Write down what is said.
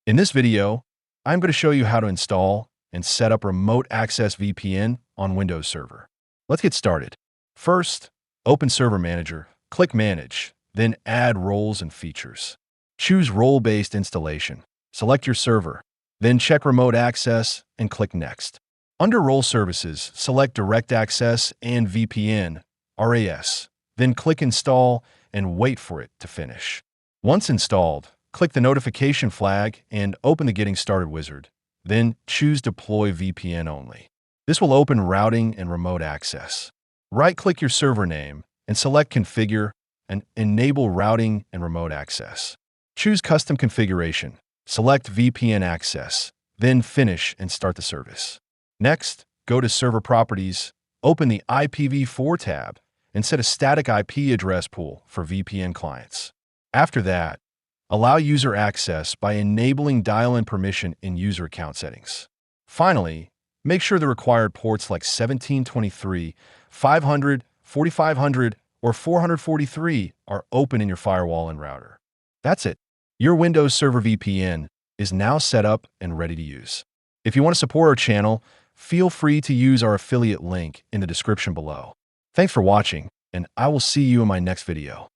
In this video, I'm going to show you how to install and set up Remote Access VPN on Windows Server. Let's get started. First, open Server Manager, click Manage, then Add Roles and Features. Choose Role-Based Installation. Select your server, then check Remote Access and click Next. Under Role Services, select Direct Access and VPN, RRAS, then click Install and wait for it to finish. Once installed, click the notification flag and open the Getting Started wizard. Then choose Deploy VPN only. This will open routing and remote access. Right-click your server name and select Configure and enable routing and remote access. Choose Custom Configuration. Select VPN Access, then Finish and start the service. Next, go to Server Properties, open the IPv4 tab, and set a static IP address pool for VPN clients. After that, allow user access by enabling dial-in permission in user account settings. Finally, make sure the required ports like 1723, 500, 4500, or 443 are open in your firewall and router. That's it. Your Windows Server VPN is now set up and ready to use. If you want to support our channel, feel free to use our affiliate link in the description below. Thanks for watching, and I will see you in my next video.